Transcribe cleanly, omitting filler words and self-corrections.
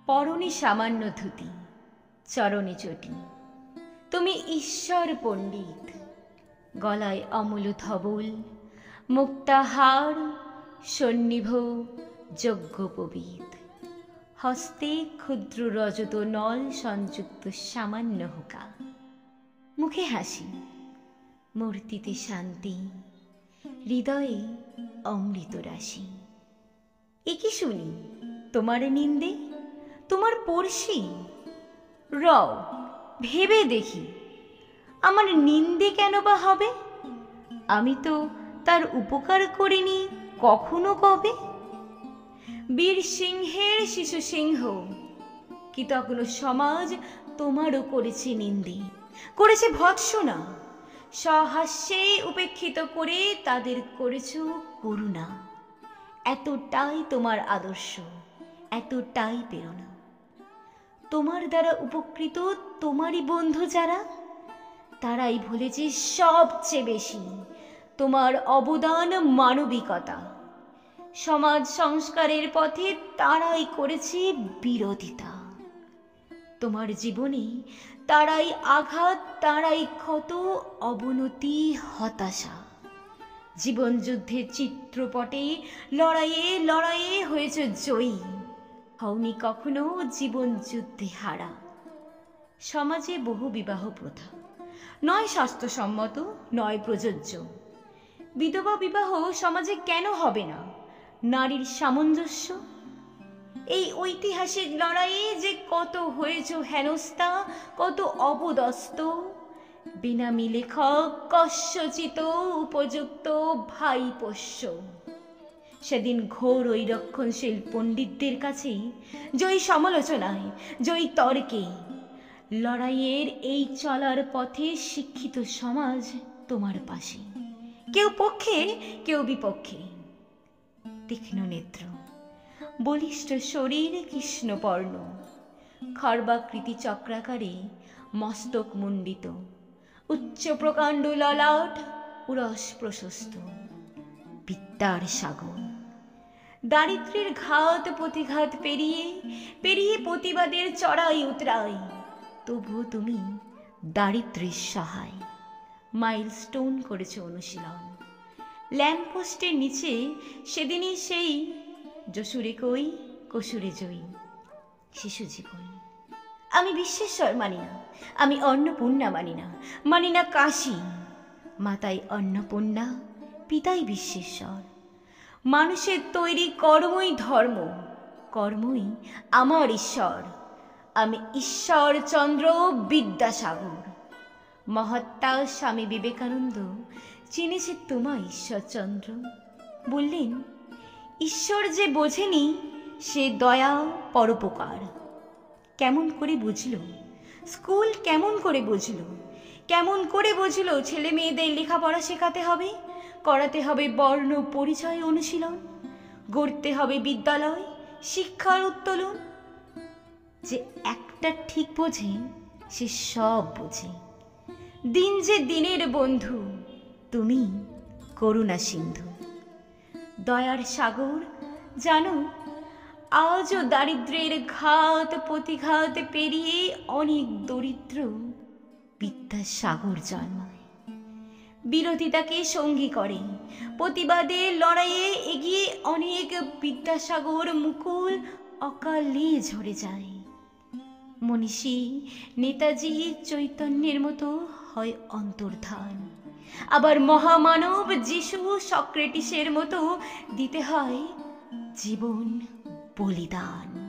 পরনে সামান্য ধুতি, চরণে চটি, তুমি ঈশ্বর পণ্ডিত। গলায় অমূল ধবল, মুক্তাহার, সন্নিভ যজ্ঞোপবীত, হস্তে ক্ষুদ্র রজত নল সংযুক্ত সামান্য হোকা, মুখে হাসি, মূর্তিতে শান্তি, হৃদয়ে অমৃত রাশি। এ কি শুনি তোমার নিন্দে, তোমার পড়শি? রও ভেবে দেখি, আমার নিন্দে কেন বা হবে? আমি তো তার উপকার করিনি কখনো কবে। বীর সিংহের শিশু সিংহ, কৃতজ্ঞ সমাজ তোমারও করেছে নিন্দে, করেছে ভৎসনা। সহাস্যে উপেক্ষিত করে তাদের করেছ করুণা। এতটাই তোমার আদর্শ, এতটাই প্রেরণা। তোমার দ্বারা উপকৃত তোমারই বন্ধু যারা, তারাই ভুলেছে সবচেয়ে বেশি তোমার অবদান মানবিকতা। সমাজ সংস্কারের পথে তারাই করেছে বিরোধিতা। তোমার জীবনে তারাই আঘাত, তারাই ক্ষত, অবনতি, হতাশা। জীবন যুদ্ধের চিত্রপটে লড়াইয়ে লড়াইয়ে হয়েছে জয়ী, হওনি কখনো জীবন যুদ্ধে হারা। সমাজে বহু বিবাহ প্রথা, নয় স্বাস্থ্যসম্মত, নয় প্রযোজ্য। বিধবা বিবাহ সমাজে কেন হবে না? নারীর সামঞ্জস্য। এই ঐতিহাসিক লড়াইয়ে যে কত হয়েছ হেনস্থা, কত অপদস্থ। বেনামী লেখক, কস্যচিত উপযুক্ত ভাই পোষ্য। সেদিন ঘোর ওই রক্ষণশীল পণ্ডিতদের কাছেই জয়ী সমালোচনায়, জয়ী তর্কে। লড়াইয়ের এই চলার পথে শিক্ষিত সমাজ তোমার পাশে, কেউ পক্ষে কেউ বিপক্ষে। তীক্ষ্ণ নেত্র, বলিষ্ঠ শরীর, কৃষ্ণপর্ণ, খর্বাকৃতি চক্রাকারে মস্তক মুণ্ডিত, উচ্চ প্রকাণ্ড ললাট, উরস প্রশস্ত। বিদ্যার সাগর, দারিদ্র্যের ঘাত প্রতিঘাত পেরিয়ে পেরিয়ে প্রতিবাদের চড়াই উতরাই। তবুও তুমি দারিদ্র্যের সহায়। মাইলস্টোন করেছে অনুশীলন। ল্যাম্পপোস্টের নিচে সেদিনই সেই যশুরে কই কসুরে জয়ী শিশু জীবন। আমি বিশ্বেশ্বর মানি না, আমি অন্নপূর্ণা মানি না, মানি না কাশী। মাতাই অন্নপূর্ণা, পিতাই বিশ্বেশ্বর। মানুষের তৈরি কর্মই ধর্ম, কর্মই আমার ঈশ্বর। আমি ঈশ্বরচন্দ্র বিদ্যাসাগর। মহাত্মা স্বামী বিবেকানন্দ চিনেছে তোমায় ঈশ্বরচন্দ্র। বললেন, ঈশ্বর যে বোঝেনি সে দয়া পরোপকার। কেমন করে বুঝল? স্কুল কেমন করে বুঝল? কেমন করে বুঝল ছেলে মেয়েদের লেখাপড়া শেখাতে হবে, করাতে হবে বর্ণ পরিচয় অনুশীলন, গড়তে হবে বিদ্যালয় শিক্ষার উত্তোলন? যে একটা ঠিক বোঝে সে সব বোঝে। দিন যে দিনের বন্ধু, তুমি করুণা সিন্ধু। দয়ার সাগর, জানো আজও দারিদ্র্যের ঘাত প্রতিঘাত পেরিয়ে অনেক দরিদ্র বিদ্যাসাগর জন্মায়। বিরোধিতাকে সঙ্গী করে, প্রতিবাদে লড়াইয়ে এগিয়ে অনেক বিদ্যাসাগর মুকুল অকালে ঝরে যায়। মনীষী নেতাজি চৈতন্যের মতো হয় অন্তর্ধান, আবার মহামানব যিশু সক্রেটিসের মতো দিতে হয় জীবন বলিদান।